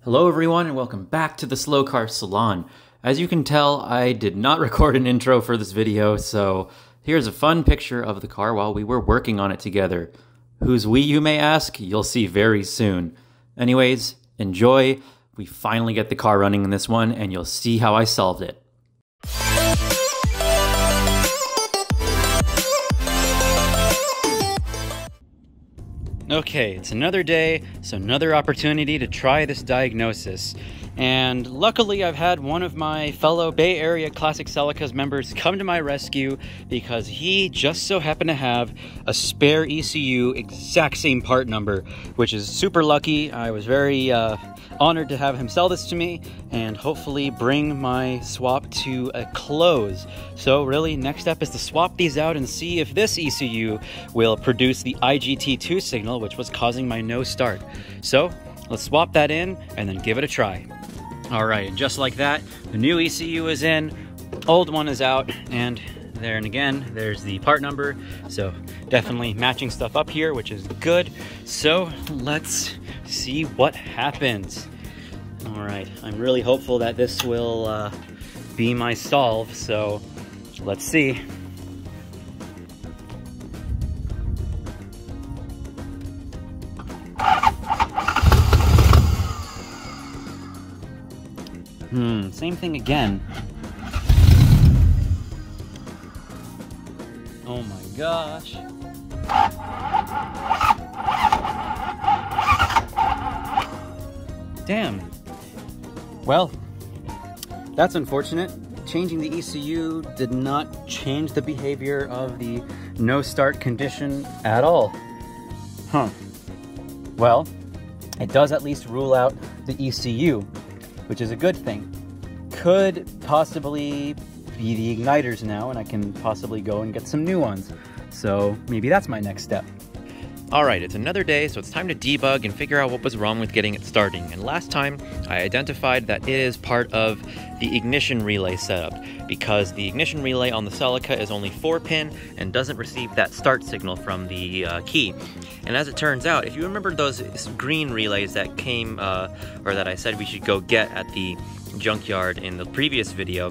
Hello everyone and welcome back to the Slow Car Salon. As you can tell, I did not record an intro for this video, so here's a fun picture of the car while we were working on it together. Who's we, you may ask? You'll see very soon. Anyways, enjoy. We finally get the car running in this one and you'll see how I solved it. Okay, it's another day, so another opportunity to try this diagnosis. And luckily I've had one of my fellow Bay Area Classic Celicas members come to my rescue because he just so happened to have a spare ECU, exact same part number, which is super lucky. I was very honored to have him sell this to me and hopefully bring my swap to a close. So really, next step is to swap these out and see if this ECU will produce the IGT2 signal, which was causing my no start. So let's swap that in and then give it a try. All right, and just like that, the new ECU is in, old one is out, and there and again, there's the part number. So definitely matching stuff up here, which is good. So let's see what happens. All right, I'm really hopeful that this will be my solve, so let's see. Same thing again. Oh my gosh. Damn. Well, that's unfortunate. Changing the ECU did not change the behavior of the no start condition at all. Huh. Well, it does at least rule out the ECU, which is a good thing. Could possibly be the igniters now, and I can possibly go and get some new ones. So maybe that's my next step. Alright, it's another day, so it's time to debug and figure out what was wrong with getting it starting. And last time, I identified that it is part of the ignition relay setup, because the ignition relay on the Celica is only 4-pin and doesn't receive that start signal from the key. And as it turns out, if you remember those green relays that came, or that I said we should go get at the junkyard in the previous video,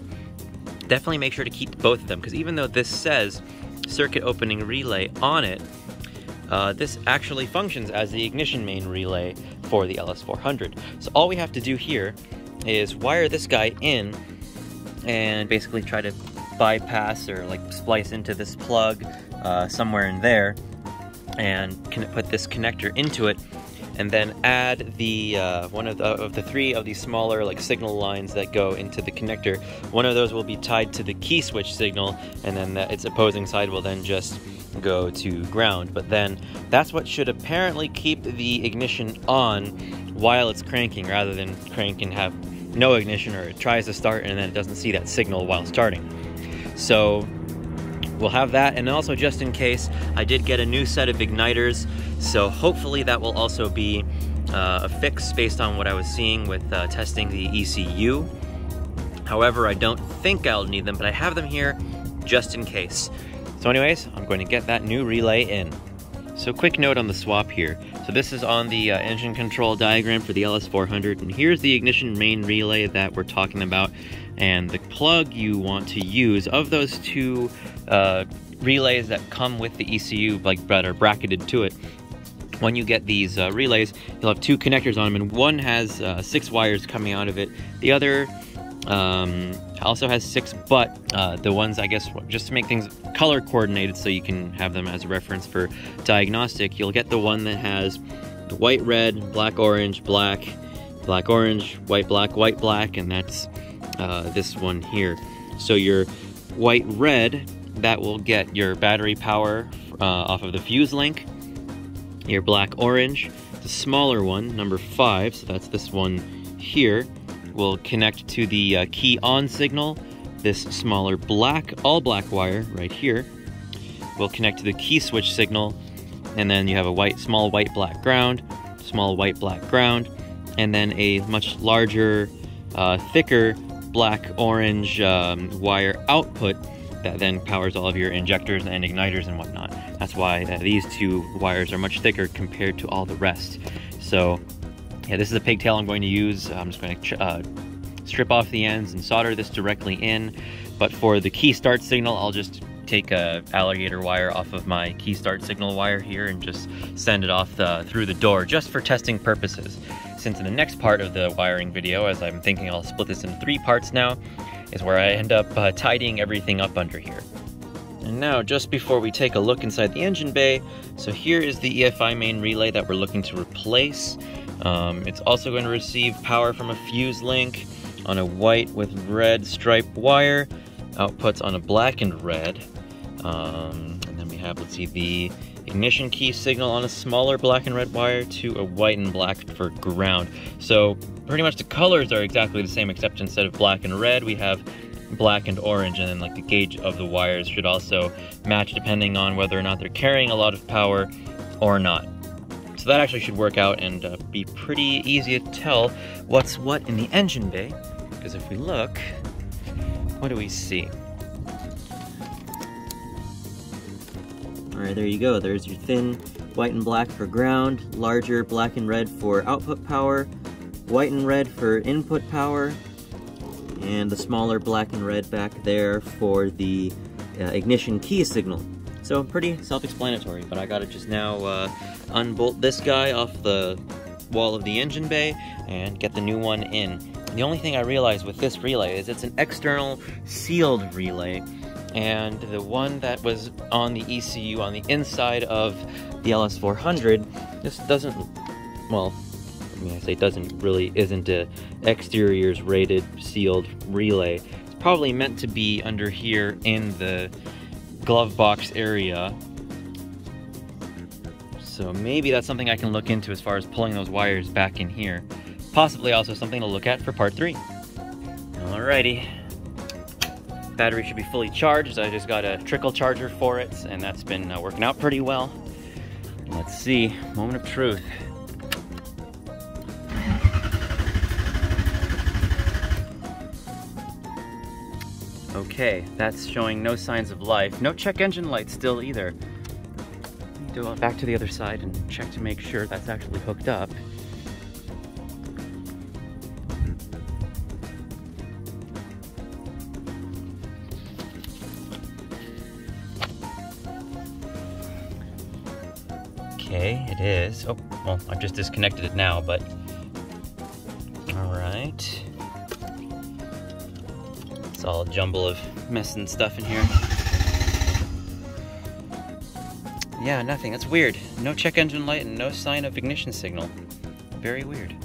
definitely make sure to keep both of them, because even though this says circuit opening relay on it, this actually functions as the ignition main relay for the LS400. So all we have to do here is wire this guy in and basically try to bypass or like splice into this plug somewhere in there, and can put this connector into it, and then add the one of the three of these smaller like signal lines that go into the connector. One of those will be tied to the key switch signal, and then its opposing side will then just go to ground. But then that's what should apparently keep the ignition on while it's cranking, rather than crank and have no ignition, or it tries to start and then it doesn't see that signal while starting. So we'll have that. And also, just in case, I did get a new set of igniters, so hopefully that will also be a fix based on what I was seeing with testing the ECU. However, I don't think I'll need them, but I have them here just in case. So anyways, I'm going to get that new relay in. So quick note on the swap here. So this is on the engine control diagram for the LS400, and here's the ignition main relay that we're talking about. And the plug you want to use of those two relays that come with the ECU, like that are bracketed to it, when you get these relays, you'll have two connectors on them, and one has 6 wires coming out of it. The other also has 6, but the ones, I guess, just to make things color coordinated so you can have them as a reference for diagnostic, you'll get the one that has the white, red, black, orange, black, black, orange, white, black, and that's this one here. So your white, red, that will get your battery power off of the fuse link. Your black, orange, the smaller one, number 5, so that's this one here, will connect to the key on signal. This smaller black, all black wire right here will connect to the key switch signal, and then you have a small white black ground, small white black ground, and then a much larger, thicker black orange wire output that then powers all of your injectors and igniters and whatnot. That's why these two wires are much thicker compared to all the rest. So Yeah, this is a pigtail I'm going to use. I'm just going to strip off the ends and solder this directly in. But for the key start signal, I'll just take a alligator wire off of my key start signal wire here and just send it off through the door just for testing purposes. Since in the next part of the wiring video, as I'm thinking I'll split this into 3 parts now, is where I end up tidying everything up under here. And now, just before we take a look inside the engine bay, so here is the EFI main relay that we're looking to replace. It's also going to receive power from a fuse link on a white with red striped wire, outputs on a black and red. And then we have, let's see, the ignition key signal on a smaller black and red wire to a white and black for ground. So pretty much the colors are exactly the same, except instead of black and red, we have black and orange, and then like the gauge of the wires should also match depending on whether or not they're carrying a lot of power or not. So that actually should work out and be pretty easy to tell what's what in the engine bay, because if we look, what do we see? Alright, there you go. There's your thin white and black for ground, larger black and red for output power, white and red for input power, and the smaller black and red back there for the ignition key signal. So pretty self-explanatory, but I gotta just now unbolt this guy off the wall of the engine bay and get the new one in. The only thing I realized with this relay is it's an external sealed relay, and the one that was on the ECU on the inside of the LS400, this doesn't, well, I mean, I say doesn't, really isn't a exteriors rated sealed relay. It's probably meant to be under here in the glove box area. So maybe that's something I can look into as far as pulling those wires back in here. Possibly also something to look at for part 3. Alrighty. Battery should be fully charged. I just got a trickle charger for it, and that's been working out pretty well. Let's see, moment of truth. Okay, that's showing no signs of life. No check engine light still either. Let me go back to the other side and check to make sure that's actually hooked up. Okay, it is. Oh, well, I've just disconnected it now, but all right. It's all a jumble of mess and stuff in here. Yeah, nothing. That's weird. No check engine light and no sign of ignition signal. Very weird.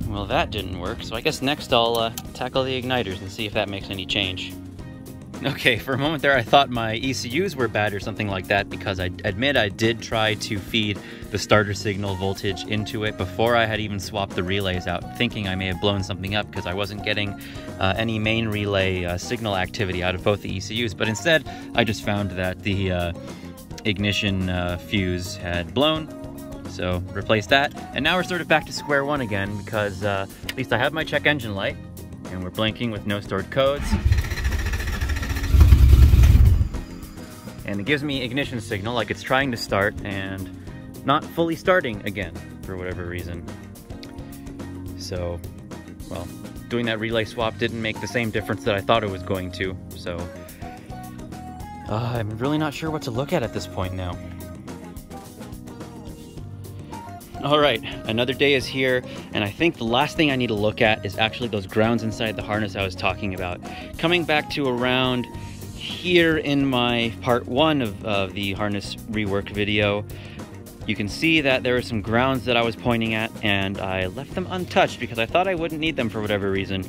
Well, that didn't work, so I guess next I'll tackle the igniters and see if that makes any change. Okay, for a moment there I thought my ECUs were bad or something like that, because I admit I did try to feed the starter signal voltage into it before I had even swapped the relays out, thinking I may have blown something up because I wasn't getting any main relay signal activity out of both the ECUs. But instead, I just found that the ignition fuse had blown, so replaced that. And now we're sort of back to square one again, because at least I have my check engine light, and we're blinking with no stored codes. And it gives me ignition signal like it's trying to start and not fully starting again for whatever reason. So, well, doing that relay swap didn't make the same difference that I thought it was going to. So, I'm really not sure what to look at this point now. All right, another day is here, and I think the last thing I need to look at is actually those grounds inside the harness I was talking about. Coming back to around here in my part 1 of the harness rework video, you can see that there are some grounds that I was pointing at, and I left them untouched because I thought I wouldn't need them for whatever reason,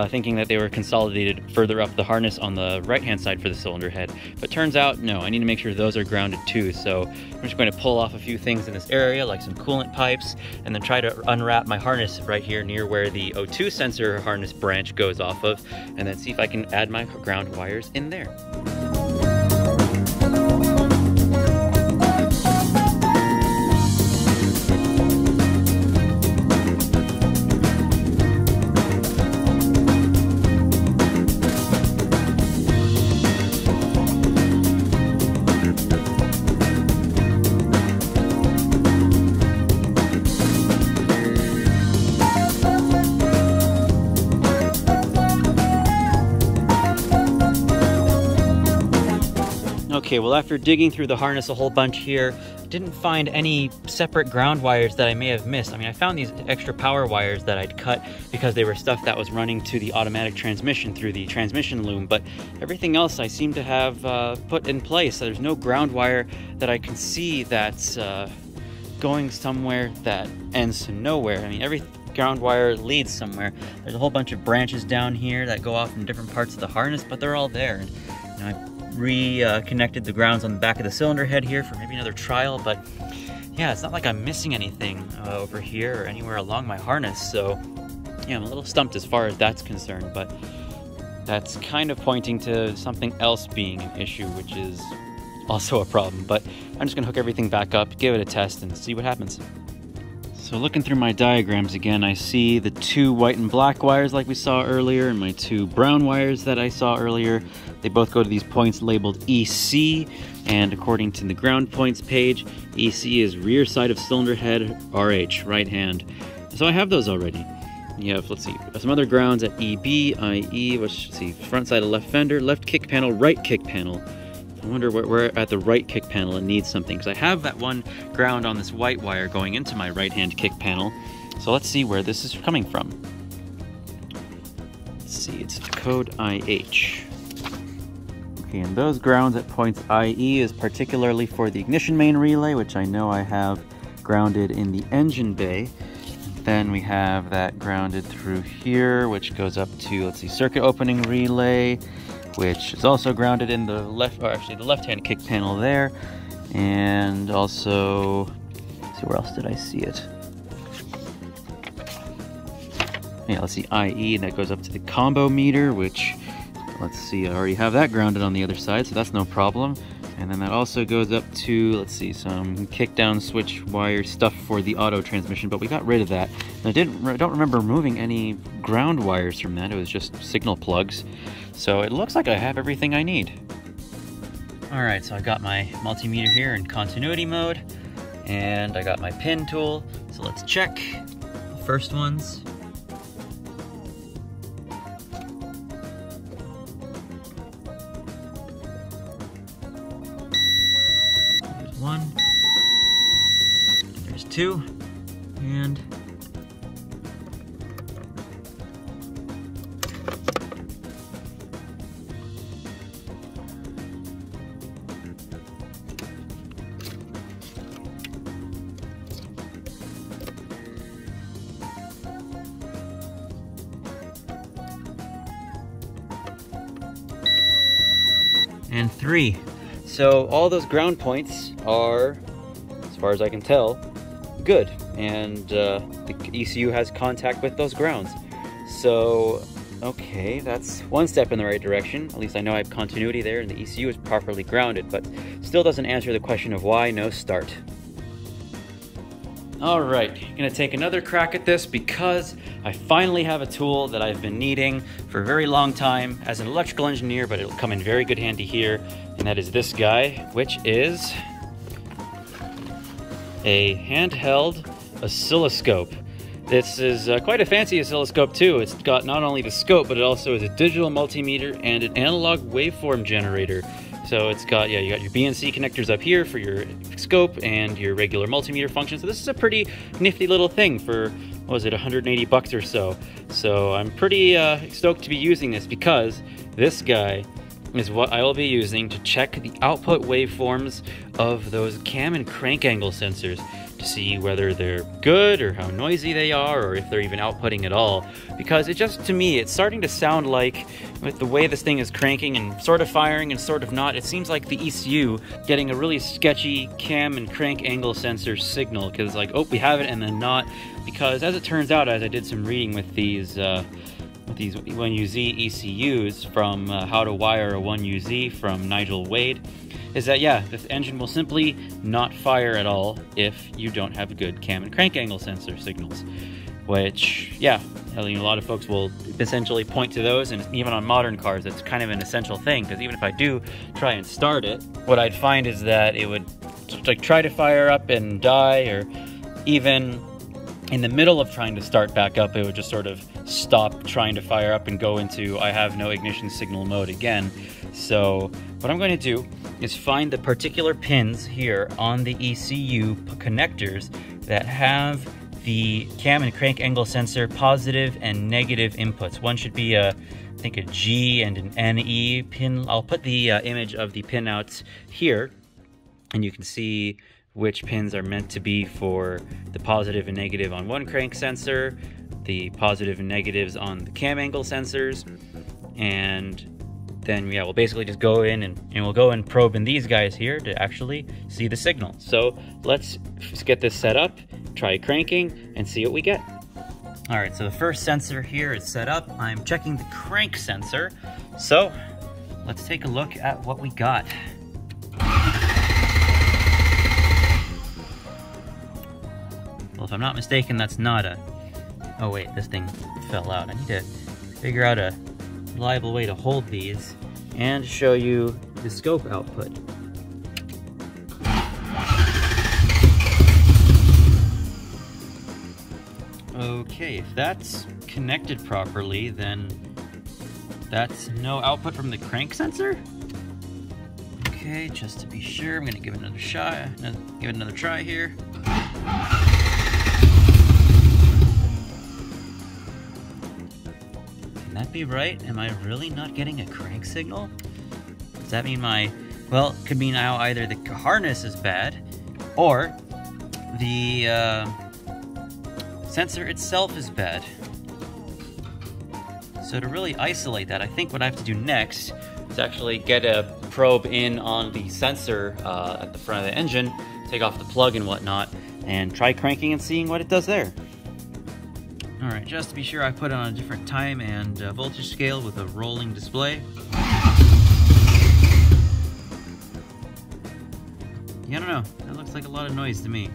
thinking that they were consolidated further up the harness on the right hand side for the cylinder head. But turns out, no, I need to make sure those are grounded too. So I'm just going to pull off a few things in this area, like some coolant pipes, and then try to unwrap my harness right here near where the O2 sensor harness branch goes off of, and then see if I can add my ground wires in there. Okay, well, after digging through the harness a whole bunch here, didn't find any separate ground wires that I may have missed. I mean, I found these extra power wires that I'd cut because they were stuff that was running to the automatic transmission through the transmission loom, but everything else I seem to have put in place. So there's no ground wire that I can see that's going somewhere that ends to nowhere. I mean, every ground wire leads somewhere. There's a whole bunch of branches down here that go off in different parts of the harness, but they're all there. And, you know, I reconnected the grounds on the back of the cylinder head here for maybe another trial, but yeah, it's not like I'm missing anything over here or anywhere along my harness. So yeah, I'm a little stumped as far as that's concerned, but that's kind of pointing to something else being an issue, which is also a problem. But I'm just gonna hook everything back up, give it a test, and see what happens. So looking through my diagrams again, I see the 2 white and black wires like we saw earlier, and my 2 brown wires that I saw earlier. They both go to these points labeled EC, and according to the ground points page, EC is rear side of cylinder head, RH, right hand. So I have those already. You have, let's see, some other grounds at EB, IE, let's see, front side of left fender, left kick panel, right kick panel. I wonder where at the right kick panel it needs something, because I have that one ground on this white wire going into my right-hand kick panel. So let's see where this is coming from. Let's see, it's code IH. Okay, and those grounds at points IE is particularly for the ignition main relay, which I know I have grounded in the engine bay. Then we have that grounded through here, which goes up to, let's see, circuit opening relay, which is also grounded in the left, or actually the left-hand kick panel there. And also, let's see, where else did I see it? Yeah, let's see, IE, that goes up to the combo meter, which, let's see, I already have that grounded on the other side, so that's no problem. And then that also goes up to, let's see, some kick-down switch wire stuff for the auto transmission, but we got rid of that. And I don't remember removing any ground wires from that, it was just signal plugs. So it looks like I have everything I need. Alright, so I got my multimeter here in continuity mode, and I got my pin tool, so let's check the first ones. There's 1, there's 2, and and 3. So all those ground points are, as far as I can tell, good. And the ECU has contact with those grounds. So, okay, that's one step in the right direction. At least I know I have continuity there and the ECU is properly grounded, but still doesn't answer the question of why no start. Alright, I'm gonna take another crack at this because I finally have a tool that I've been needing for a very long time as an electrical engineer, but it'll come in very good handy here, and that is this guy, which is a handheld oscilloscope. This is quite a fancy oscilloscope too. It's got not only the scope, but it also is a digital multimeter and an analog waveform generator. So it's got, yeah, you got your BNC connectors up here for your scope and your regular multimeter function. So this is a pretty nifty little thing for, what was it, 180 bucks or so. So I'm pretty stoked to be using this because this guy is what I will be using to check the output waveforms of those cam and crank angle sensors to see whether they're good or how noisy they are or if they're even outputting at all. Because it just, to me, it's starting to sound like, with the way this thing is cranking and sort of firing and sort of not, it seems like the ECU getting a really sketchy cam and crank angle sensor signal, because like, oh, we have it and then not. Because as it turns out, as I did some reading with these 1UZ ECUs from How to Wire a 1UZ from Nigel Wade, is that, yeah, this engine will simply not fire at all if you don't have good cam and crank angle sensor signals. Which, yeah, I mean, a lot of folks will essentially point to those, and even on modern cars, it's kind of an essential thing, because even if I do try and start it, what I'd find is that it would like try to fire up and die, or even in the middle of trying to start back up, it would just sort of stop trying to fire up and go into I have no ignition signal mode again. So what I'm going to do is find the particular pins here on the ECU connectors that have the cam and crank angle sensor positive and negative inputs. One should be I think a G and an NE pin. I'll put the image of the pinouts here, and you can see which pins are meant to be for the positive and negative on one crank sensor, the positive and negatives on the cam angle sensors, and then yeah, we'll basically just go in and we'll go and probe in these guys here to actually see the signal. So let's get this set up, try cranking, and see what we get. All right, so the first sensor here is set up. I'm checking the crank sensor. So let's take a look at what we got. Well, if I'm not mistaken, that's not a... Oh wait, this thing fell out. I need to figure out a reliable way to hold these and show you the scope output. Okay, if that's connected properly, then that's no output from the crank sensor? Okay, just to be sure, I'm gonna give it another shot, give it another try here. Can that be right? Am I really not getting a crank signal? Does that mean well, it could mean now either the harness is bad or the sensor itself is bad. So to really isolate that, I think what I have to do next is actually get a probe in on the sensor at the front of the engine, take off the plug and whatnot, and try cranking and seeing what it does there. All right, just to be sure, I put it on a different time and voltage scale with a rolling display. Yeah, I don't know, that looks like a lot of noise to me.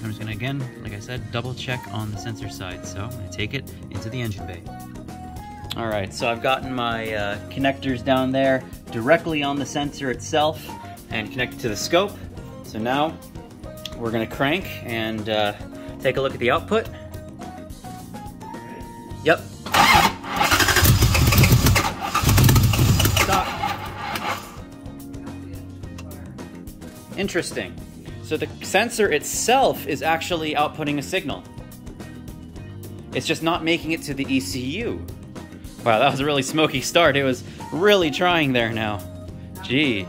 I'm just gonna, again, like I said, double check on the sensor side. So I'm gonna take it into the engine bay. All right, so I've gotten my connectors down there directly on the sensor itself and connected to the scope. So now we're gonna crank and take a look at the output. Yep. Stop. Interesting. So the sensor itself is actually outputting a signal. It's just not making it to the ECU. Wow, that was a really smoky start. It was really trying there now. Gee.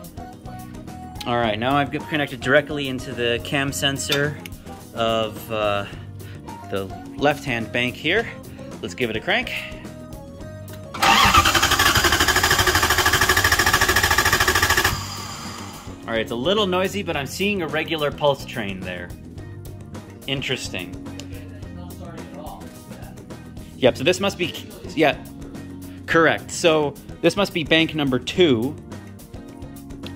All right, now I've connected directly into the cam sensor of the left-hand bank here. Let's give it a crank. All right, it's a little noisy, but I'm seeing a regular pulse train there. Interesting. Yep, so this must be, yeah, correct. So this must be bank number 2,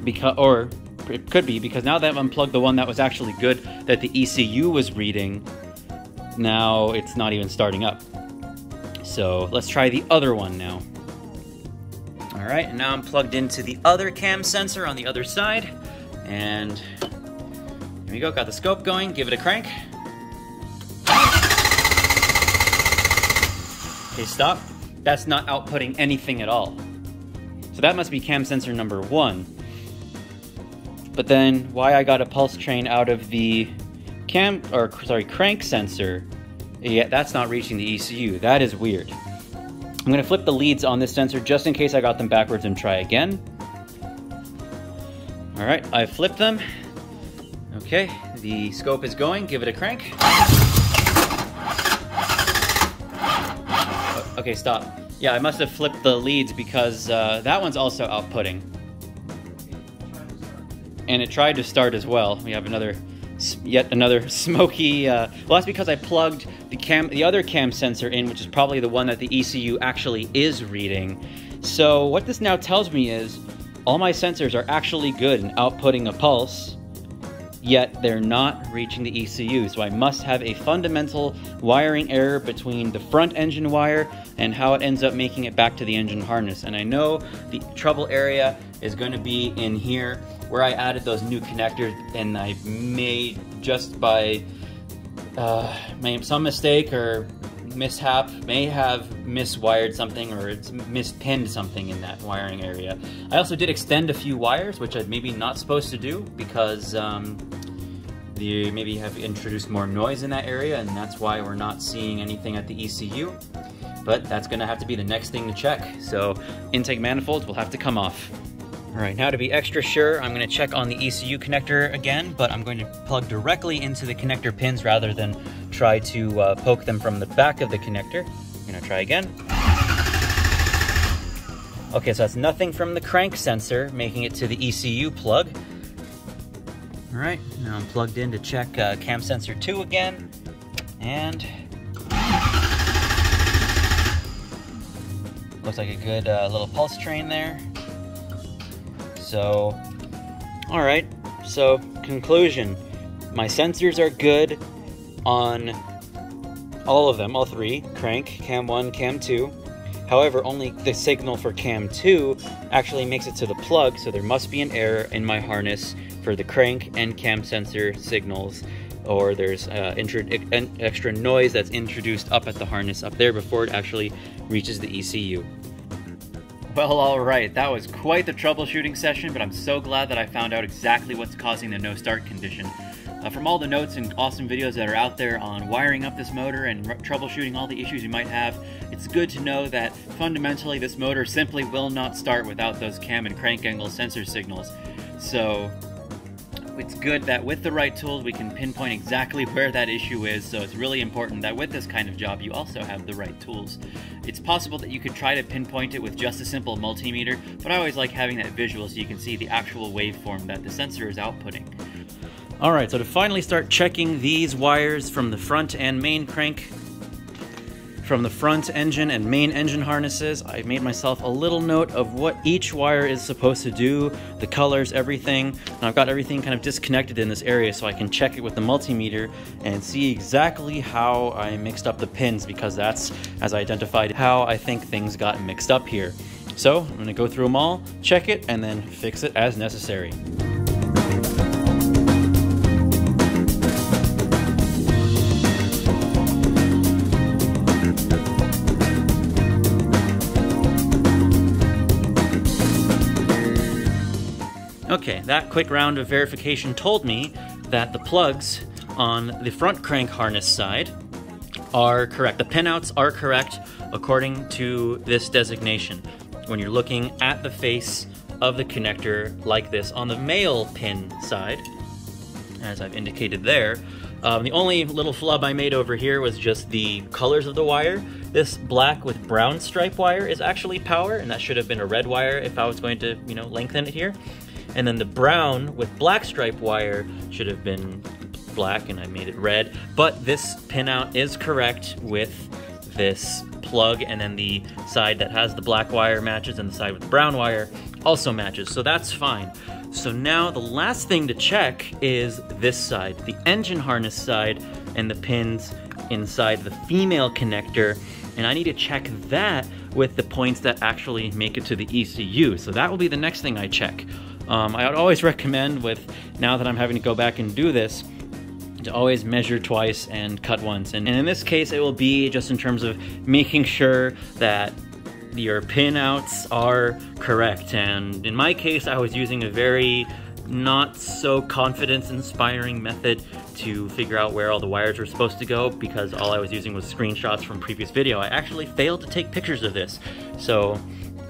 because, or it could be, because now that I've unplugged the one that was actually good, that the ECU was reading, now it's not even starting up. So let's try the other one now. All right, and now I'm plugged into the other cam sensor on the other side. And here we go, got the scope going, give it a crank. Okay, stop. That's not outputting anything at all. So that must be cam sensor number 1. But then why I got a pulse train out of the crank sensor, yeah, that's not reaching the ECU. That is weird. I'm gonna flip the leads on this sensor just in case I got them backwards and try again. All right, I flipped them. Okay, the scope is going, give it a crank. Okay, stop. Yeah, I must have flipped the leads because that one's also outputting. And it tried to start as well. We have yet another smoky, well, that's because I plugged the other cam sensor in, which is probably the one that the ECU actually is reading. So what this now tells me is all my sensors are actually good in outputting a pulse, yet they're not reaching the ECU. So I must have a fundamental wiring error between the front engine wire and how it ends up making it back to the engine harness. And I know the trouble area is going to be in here where I added those new connectors, and I may, just by some mistake or mishap may have miswired something, or it's mispinned something in that wiring area. I also did extend a few wires, which I'm maybe not supposed to do because you maybe have introduced more noise in that area, and that's why we're not seeing anything at the ECU. But that's going to have to be the next thing to check. So intake manifolds will have to come off. All right, now to be extra sure, I'm going to check on the ECU connector again, but I'm going to plug directly into the connector pins rather than try to poke them from the back of the connector. I'm going to try again. Okay, so that's nothing from the crank sensor making it to the ECU plug. All right, now I'm plugged in to check cam sensor 2 again, and looks like a good little pulse train there. So, all right, so conclusion, my sensors are good on all of them, all three, crank, cam 1, cam 2. However, only the signal for cam 2 actually makes it to the plug, so there must be an error in my harness for the crank and cam sensor signals, or there's extra noise that's introduced up at the harness up there before it actually reaches the ECU. Well, all right, that was quite the troubleshooting session, but I'm so glad that I found out exactly what's causing the no start condition. From all the notes and awesome videos that are out there on wiring up this motor and troubleshooting all the issues you might have, it's good to know that fundamentally this motor simply will not start without those cam and crank angle sensor signals. So it's good that with the right tools we can pinpoint exactly where that issue is, so it's really important that with this kind of job you also have the right tools. It's possible that you could try to pinpoint it with just a simple multimeter, but I always like having that visual so you can see the actual waveform that the sensor is outputting. Alright, so to finally start checking these wires from the front and main crank, from the front engine and main engine harnesses, I've made myself a little note of what each wire is supposed to do, the colors, everything. And I've got everything kind of disconnected in this area so I can check it with the multimeter and see exactly how I mixed up the pins, because that's, as I identified, how I think things got mixed up here. So I'm going to go through them all, check it, and then fix it as necessary. Okay, that quick round of verification told me that the plugs on the front crank harness side are correct. The pinouts are correct according to this designation. When you're looking at the face of the connector like this on the male pin side, as I've indicated there, the only little flub I made over here was just the colors of the wire. This black with brown stripe wire is actually power, and that should have been a red wire if I was going to, lengthen it here. And then the brown with black stripe wire should have been black, and I made it red. But this pinout is correct with this plug, and then the side that has the black wire matches, and the side with the brown wire also matches, so that's fine. So now the last thing to check is this side, the engine harness side, and the pins inside the female connector, and I need to check that with the points that actually make it to the ECU. So that will be the next thing I check. I would always recommend, now that I'm having to go back and do this, to always measure twice and cut once. And in this case, it will be just in terms of making sure that your pinouts are correct. And in my case, I was using a very not so confidence-inspiring method to figure out where all the wires were supposed to go, because all I was using was screenshots from previous video. I actually failed to take pictures of this. So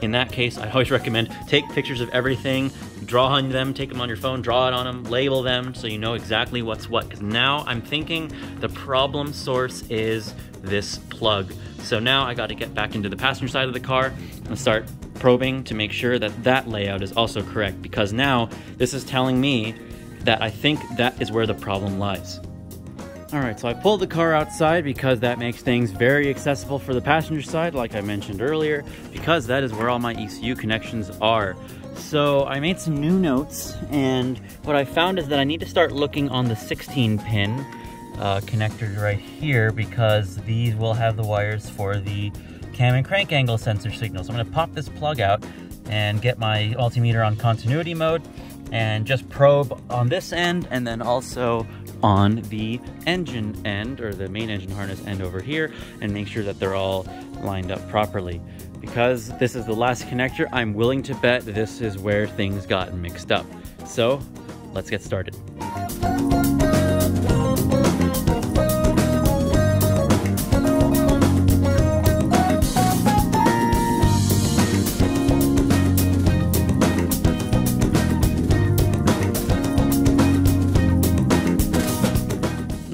in that case, I always recommend take pictures of everything, draw on them, take them on your phone, draw it on them, label them so you know exactly what's what. Because now I'm thinking the problem source is this plug. So now I got to get back into the passenger side of the car and start probing to make sure that that layout is also correct, because now this is telling me that I think that is where the problem lies. Alright, so I pulled the car outside because that makes things very accessible for the passenger side, like I mentioned earlier, because that is where all my ECU connections are. So I made some new notes, and what I found is that I need to start looking on the 16-pin connectors right here, because these will have the wires for the cam and crank angle sensor signals. So I'm going to pop this plug out and get my multimeter on continuity mode and just probe on this end and then also on the engine end, or the main engine harness end over here, and make sure that they're all lined up properly. Because this is the last connector, I'm willing to bet this is where things got mixed up. So let's get started.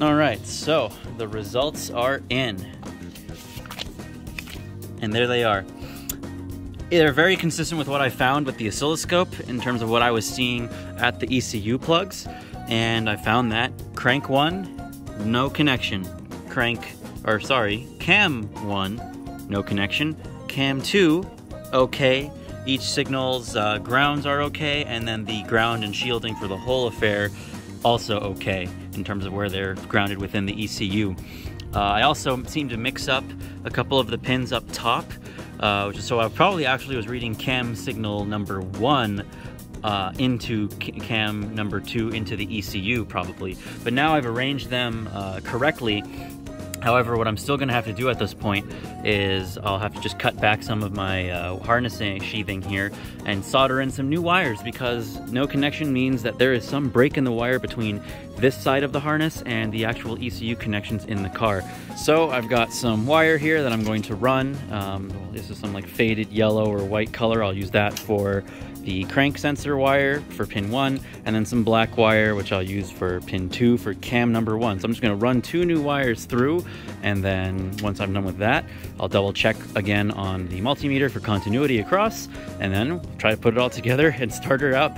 Alright, so the results are in. And there they are. They're very consistent with what I found with the oscilloscope in terms of what I was seeing at the ECU plugs. And I found that crank 1, no connection. Cam 1, no connection. Cam 2, okay. Each signal's grounds are okay, and then the ground and shielding for the whole affair also okay in terms of where they're grounded within the ECU. I also seem to mix up a couple of the pins up top, so I probably actually was reading cam signal number 1 into cam number 2 into the ECU probably. But now I've arranged them correctly. However, what I'm still going to have to do at this point is I'll have to just cut back some of my harnessing sheathing here and solder in some new wires, because no connection means that there is some break in the wire between this side of the harness and the actual ECU connections in the car. So I've got some wire here that I'm going to run. This is some like faded yellow or white color. I'll use that for the crank sensor wire for pin 1, and then some black wire which I'll use for pin 2 for cam number 1. So I'm just going to run 2 new wires through, and then once I'm done with that, I'll double check again on the multimeter for continuity across, and then try to put it all together and start her up.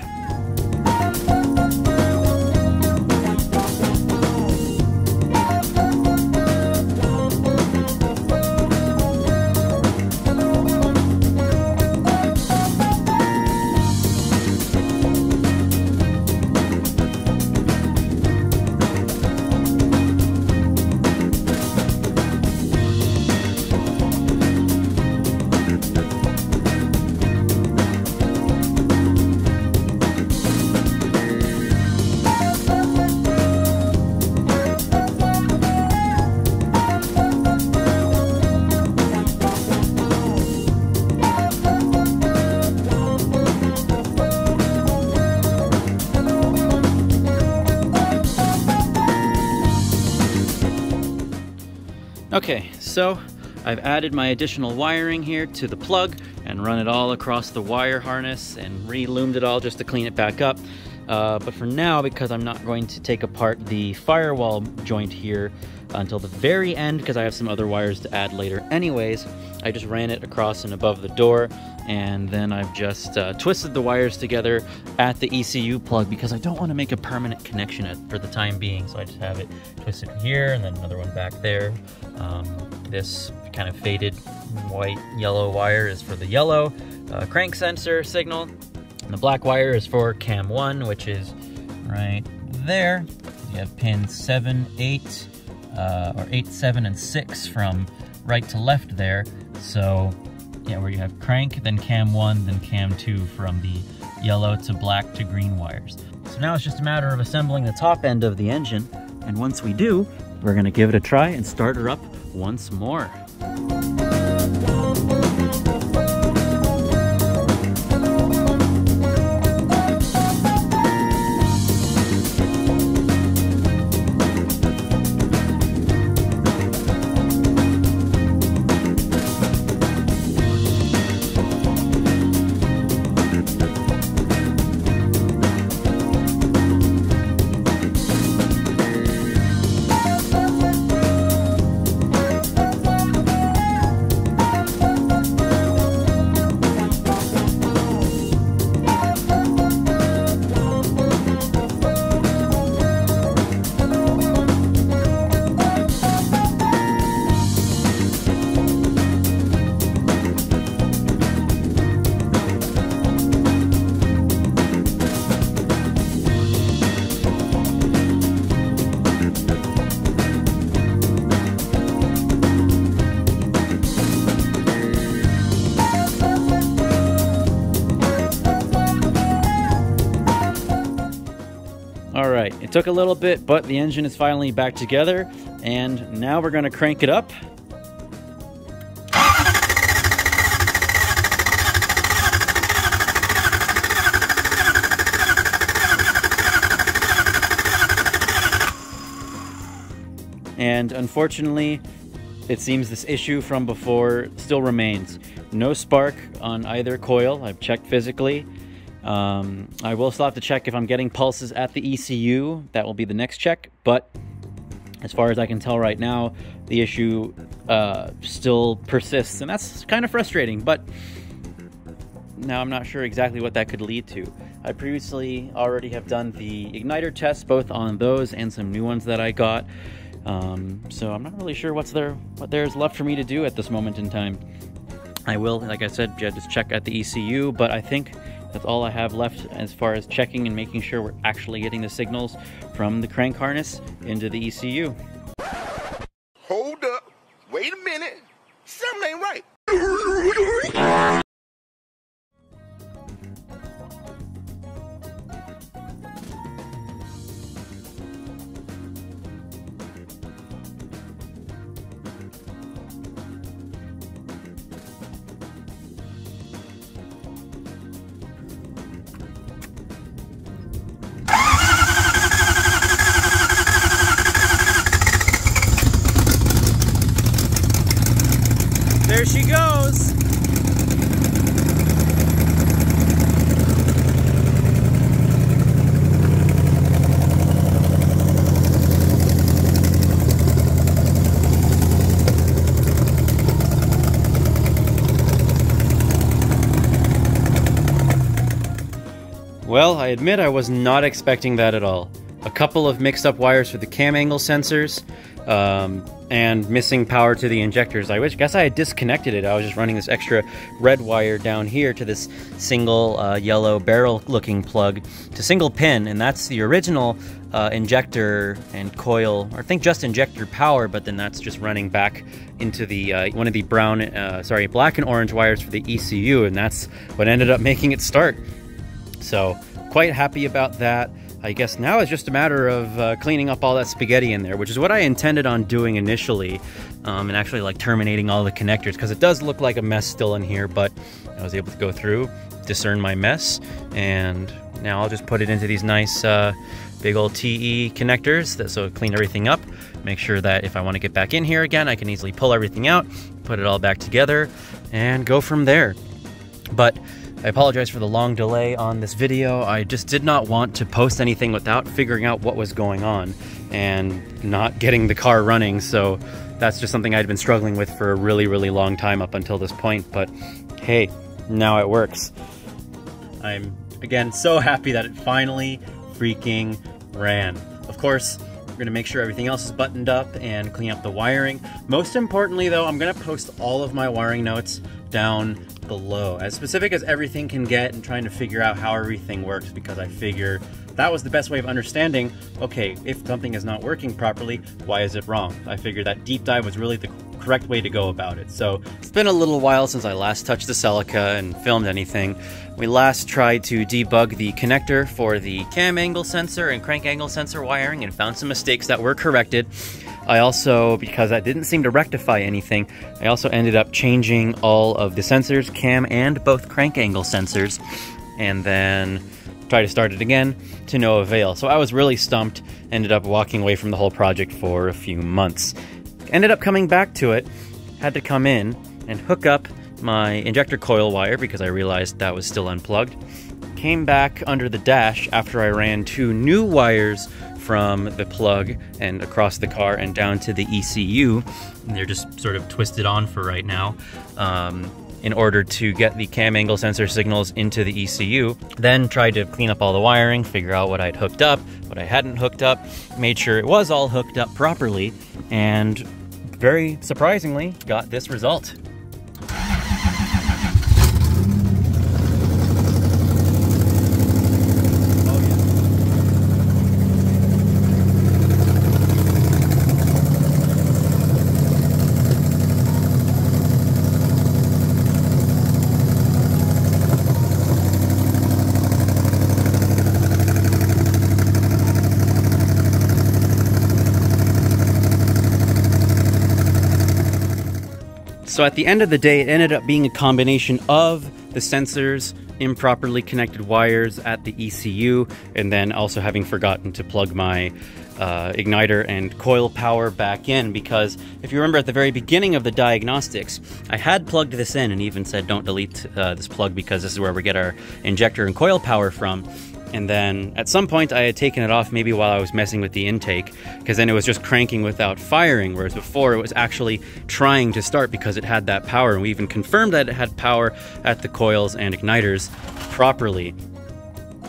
Okay, so I've added my additional wiring here to the plug and run it all across the wire harness and re-loomed it all just to clean it back up. But for now, because I'm not going to take apart the firewall joint here until the very end, because I have some other wires to add later anyways, I just ran it across and above the door, and then I've just twisted the wires together at the ECU plug, because I don't want to make a permanent connection for the time being. So I just have it twisted here and then another one back there. This kind of faded white yellow wire is for the yellow crank sensor signal, and the black wire is for cam 1, which is right there. You have pins 7, 8, or 8, 7, and 6 from right to left there. So yeah, where you have crank, then cam 1, then cam 2 from the yellow to black to green wires. So now it's just a matter of assembling the top end of the engine, and once we do, we're going to give it a try and start her up once more. Took a little bit, but the engine is finally back together, and now we're gonna crank it up. And unfortunately, it seems this issue from before still remains. No spark on either coil. I've checked physically. I will still have to check if I'm getting pulses at the ECU. That will be the next check. But as far as I can tell right now, the issue still persists. And that's kind of frustrating. But now I'm not sure exactly what that could lead to. I previously already have done the igniter tests, both on those and some new ones that I got. So I'm not really sure what there's left for me to do at this moment in time. I will, like I said, just check at the ECU, but I think that's all I have left as far as checking and making sure we're actually getting the signals from the crank harness into the ECU. Hold up, wait a minute, something ain't right. There she goes. Well, I admit I was not expecting that at all. A couple of mixed up wires for the cam angle sensors, and missing power to the injectors. I guess I had disconnected it. I was just running this extra red wire down here to this single yellow barrel looking plug to single pin, and that's the original injector and coil, or I think just injector power, but then that's just running back into the one of the black and orange wires for the ECU, and that's what ended up making it start. So quite happy about that. I guess now it's just a matter of cleaning up all that spaghetti in there, which is what I intended on doing initially, and actually like terminating all the connectors, because it does look like a mess still in here, but I was able to go through, discern my mess, and now I'll just put it into these nice big old TE connectors, so clean everything up, make sure that if I want to get back in here again, I can easily pull everything out, put it all back together, and go from there. But I apologize for the long delay on this video. I just did not want to post anything without figuring out what was going on and not getting the car running, so that's just something I'd been struggling with for a really, really long time up until this point, but hey, now it works. I'm, again, so happy that it finally freaking ran. Of course, we're gonna make sure everything else is buttoned up and clean up the wiring. Most importantly though, I'm gonna post all of my wiring notes down below, as specific as everything can get, and trying to figure out how everything works, because I figure that was the best way of understanding, okay, if something is not working properly, why is it wrong? I figured that deep dive was really the correct way to go about it. So it's been a little while since I last touched the Celica and filmed anything. We last tried to debug the connector for the cam angle sensor and crank angle sensor wiring and found some mistakes that were corrected. I also, because that didn't seem to rectify anything, I also ended up changing all of the sensors, cam and both crank angle sensors, and then tried to start it again to no avail. So I was really stumped, ended up walking away from the whole project for a few months. Ended up coming back to it, had to come in and hook up my injector coil wire because I realized that was still unplugged. Came back under the dash after I ran 2 new wires from the plug and across the car and down to the ECU. And they're just sort of twisted on for right now, in order to get the cam angle sensor signals into the ECU. Then tried to clean up all the wiring, figure out what I'd hooked up, what I hadn't hooked up, made sure it was all hooked up properly, and very surprisingly got this result. So at the end of the day, it ended up being a combination of the sensors, improperly connected wires at the ECU, and then also having forgotten to plug my igniter and coil power back in, because if you remember at the very beginning of the diagnostics, I had plugged this in and even said don't delete this plug because this is where we get our injector and coil power from. And then at some point I had taken it off, maybe while I was messing with the intake, because then it was just cranking without firing, whereas before it was actually trying to start because it had that power. And we even confirmed that it had power at the coils and igniters properly.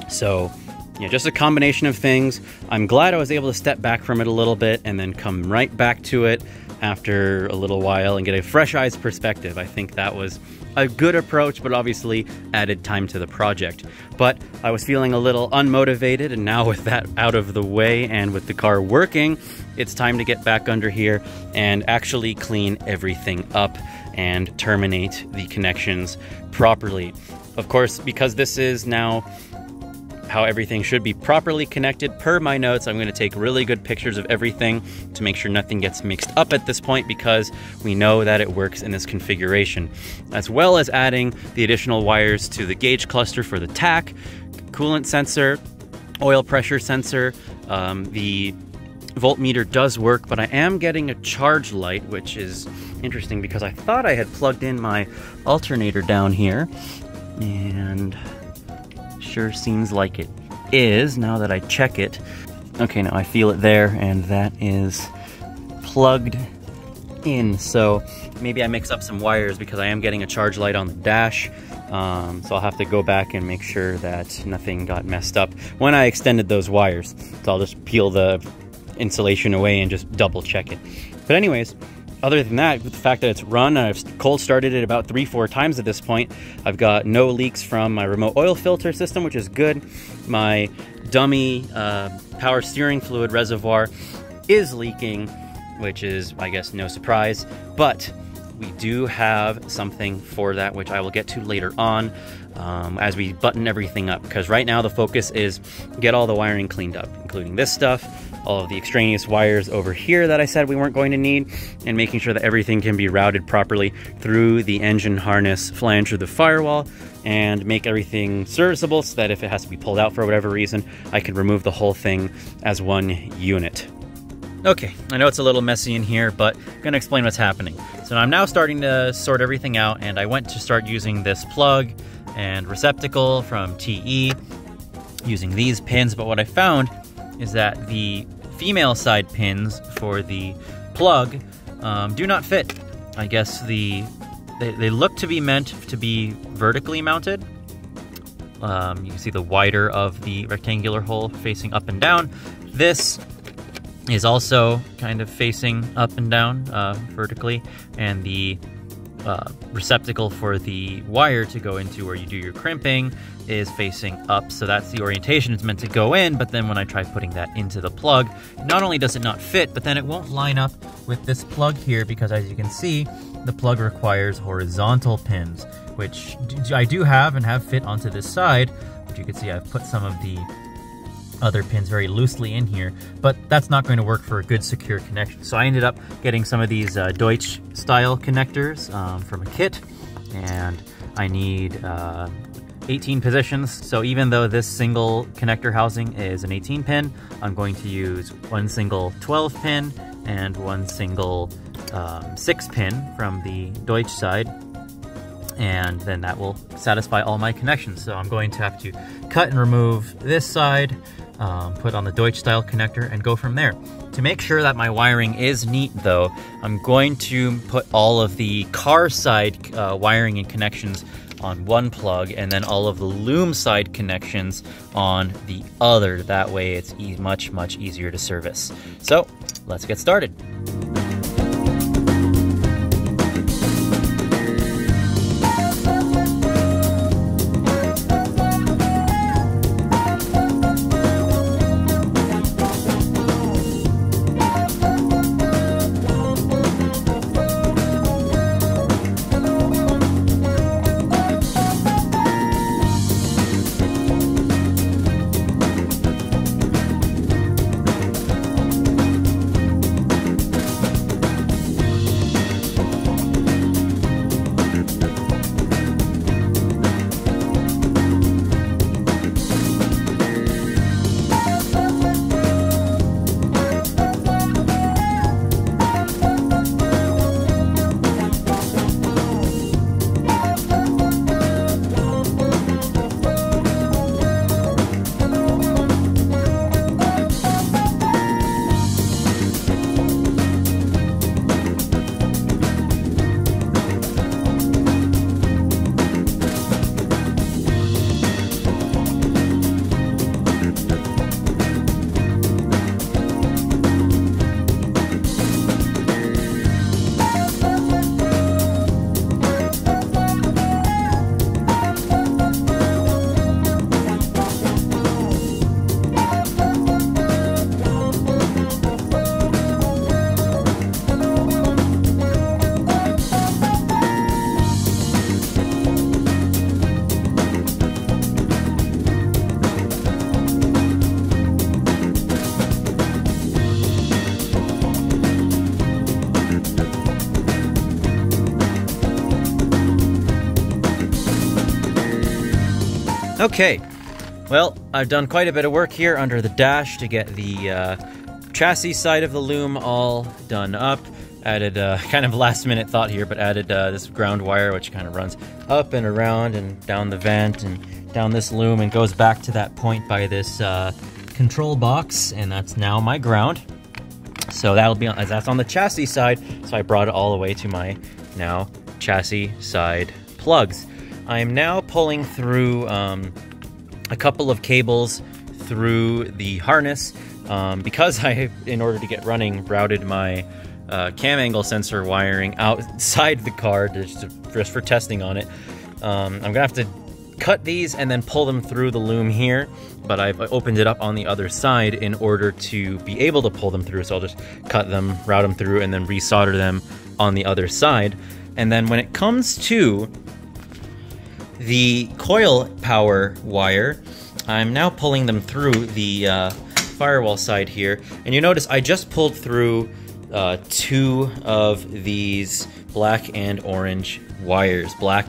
So yeah, just a combination of things. I'm glad I was able to step back from it a little bit and then come right back to it after a little while and get a fresh eyes perspective. I think that was a good approach, but obviously added time to the project. But I was feeling a little unmotivated, and now with that out of the way and with the car working, it's time to get back under here and actually clean everything up and terminate the connections properly. Of course, because this is now how everything should be properly connected per my notes, I'm going to take really good pictures of everything to make sure nothing gets mixed up at this point, because we know that it works in this configuration, as well as adding the additional wires to the gauge cluster for the tach, coolant sensor, oil pressure sensor. The voltmeter does work, but I am getting a charge light, which is interesting because I thought I had plugged in my alternator down here, and sure seems like it is now that I check it. Okay, now I feel it there, and that is plugged in. So maybe I mix up some wires because I am getting a charge light on the dash. So I'll have to go back and make sure that nothing got messed up when I extended those wires. So I'll just peel the insulation away and just double check it. But anyways, other than that, with the fact that it's run, I've cold started it about 3-4 times at this point. I've got no leaks from my remote oil filter system, which is good. My dummy power steering fluid reservoir is leaking, which is, I guess, no surprise. But we do have something for that, which I will get to later on as we button everything up. Because right now the focus is get all the wiring cleaned up, including this stuff, all of the extraneous wires over here that I said we weren't going to need, and making sure that everything can be routed properly through the engine harness flange of the firewall, and make everything serviceable so that if it has to be pulled out for whatever reason, I can remove the whole thing as one unit. Okay, I know it's a little messy in here, but I'm going to explain what's happening. So I'm now starting to sort everything out, and I went to start using this plug and receptacle from TE, using these pins, but what I found is that the female side pins for the plug do not fit. I guess they look to be meant to be vertically mounted. You can see the wider of the rectangular hole facing up and down. This is also kind of facing up and down vertically, and the receptacle for the wire to go into where you do your crimping is facing up, so that's the orientation it's meant to go in. But then when I try putting that into the plug, not only does it not fit, but then it won't line up with this plug here, because as you can see, the plug requires horizontal pins, which I do have and have fit onto this side. But you can see I've put some of the other pins very loosely in here, but that's not going to work for a good secure connection. So I ended up getting some of these Deutsch style connectors from a kit, and I need 18 positions. So even though this single connector housing is an 18 pin, I'm going to use one single 12 pin and one single 6 pin from the Deutsch side, and then that will satisfy all my connections. So I'm going to have to cut and remove this side, put on the Deutsch style connector, and go from there. To make sure that my wiring is neat though, I'm going to put all of the car side wiring and connections on one plug, and then all of the loom side connections on the other. That way it's much easier to service. So let's get started. Okay, well, I've done quite a bit of work here under the dash to get the chassis side of the loom all done up. Added kind of last minute thought here, but added this ground wire which kind of runs up and around and down the vent and down this loom and goes back to that point by this control box, and that's now my ground. So that'll be that's on the chassis side, so I brought it all the way to my now chassis side plugs. I am now pulling through a couple of cables through the harness because I, in order to get running, routed my cam angle sensor wiring outside the car just for testing on it. I'm gonna have to cut these and then pull them through the loom here, but I've opened it up on the other side in order to be able to pull them through, so I'll just cut them, route them through, and then resolder them on the other side. And then when it comes to the coil power wire, I'm now pulling them through the firewall side here, and you notice I just pulled through 2 of these black and orange wires, black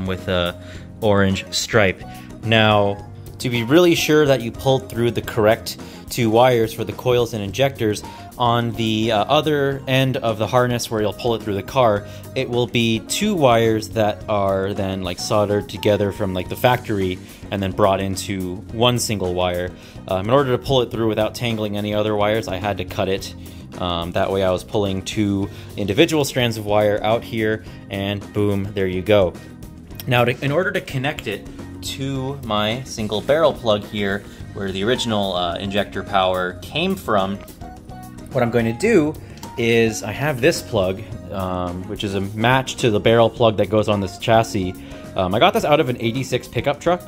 with a orange stripe. Now, to be really sure that you pulled through the correct 2 wires for the coils and injectors, on the other end of the harness where you'll pull it through the car, it will be 2 wires that are then like soldered together from like the factory and then brought into one single wire. In order to pull it through without tangling any other wires, I had to cut it. That way I was pulling 2 individual strands of wire out here, and boom, there you go. Now, in order to connect it to my single barrel plug here, where the original injector power came from, what I'm going to do is I have this plug, which is a match to the barrel plug that goes on this chassis. I got this out of an 86 pickup truck,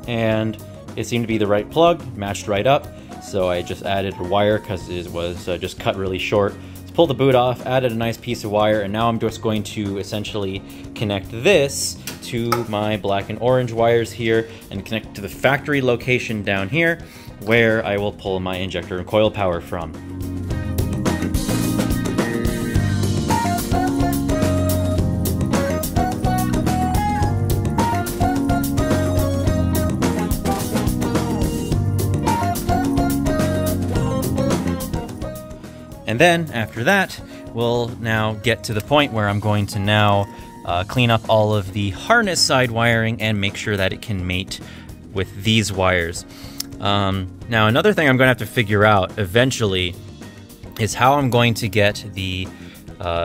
and it seemed to be the right plug, matched right up, so I just added a wire because it was just cut really short. Pull the boot off, added a nice piece of wire, and now I'm just going to essentially connect this to my black and orange wires here and connect to the factory location down here where I will pull my injector and coil power from. And then, after that, we'll now get to the point where I'm going to now clean up all of the harness side wiring and make sure that it can mate with these wires. Now, another thing I'm going to have to figure out eventually is how I'm going to get the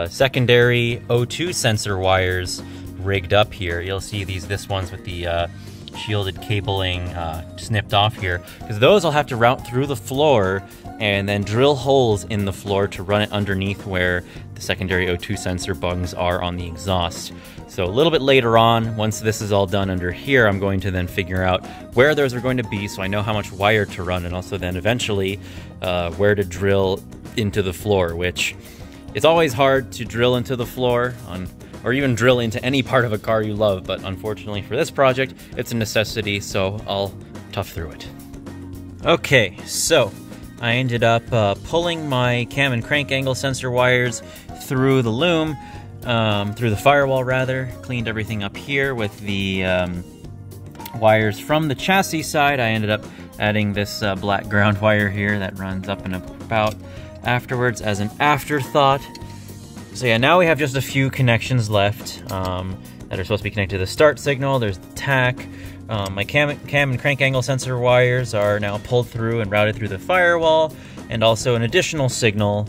secondary O2 sensor wires rigged up here. You'll see this ones with the shielded cabling snipped off here, because those I'll have to route through the floor and then drill holes in the floor to run it underneath where the secondary O2 sensor bungs are on the exhaust. So a little bit later on, once this is all done under here, I'm going to then figure out where those are going to be so I know how much wire to run, and also then eventually where to drill into the floor, which it's always hard to drill into the floor or even drill into any part of a car you love, but unfortunately for this project, it's a necessity, so I'll tough through it. Okay, so I ended up pulling my cam and crank angle sensor wires through the loom, through the firewall rather, cleaned everything up here with the wires from the chassis side. I ended up adding this black ground wire here that runs up and about afterwards as an afterthought. So yeah, now we have just a few connections left that are supposed to be connected to the start signal. There's the tach. My cam and crank angle sensor wires are now pulled through and routed through the firewall, and also an additional signal,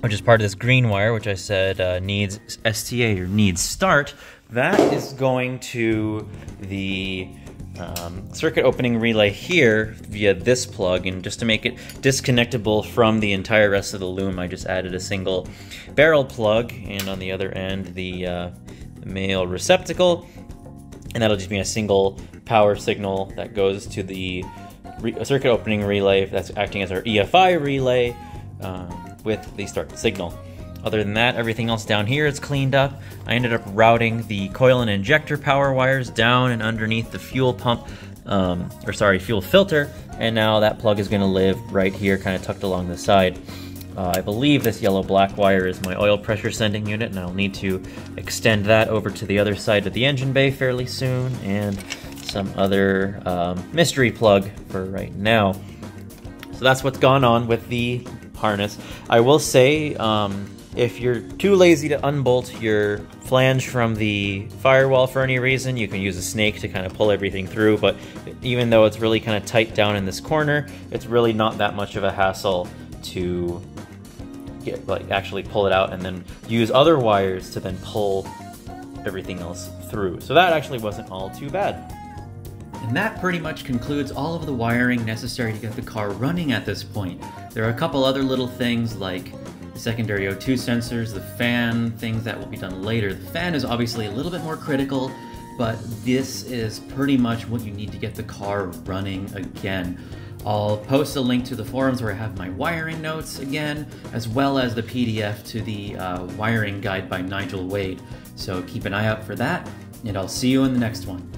which is part of this green wire, which I said needs STA, or needs start. That is going to the circuit opening relay here via this plug, and just to make it disconnectable from the entire rest of the loom, I just added a single barrel plug, and on the other end the male receptacle, and that'll just be a single power signal that goes to the circuit opening relay that's acting as our EFI relay with the start signal. Other than that, everything else down here is cleaned up. I ended up routing the coil and injector power wires down and underneath the fuel pump, fuel filter, and now that plug is going to live right here, kind of tucked along the side. I believe this yellow-black wire is my oil pressure sending unit, and I'll need to extend that over to the other side of the engine bay fairly soon, and some other mystery plug for right now. So that's what's gone on with the harness. I will say, if you're too lazy to unbolt your flange from the firewall for any reason, you can use a snake to kind of pull everything through, but even though it's really kind of tight down in this corner, it's really not that much of a hassle to get, like, actually pull it out and then use other wires to then pull everything else through. So that actually wasn't all too bad. And that pretty much concludes all of the wiring necessary to get the car running at this point. There are a couple other little things like the secondary O2 sensors, the fan, things that will be done later. The fan is obviously a little bit more critical, but this is pretty much what you need to get the car running again. I'll post a link to the forums where I have my wiring notes again, as well as the PDF to the wiring guide by Nigel Wade. So keep an eye out for that, and I'll see you in the next one.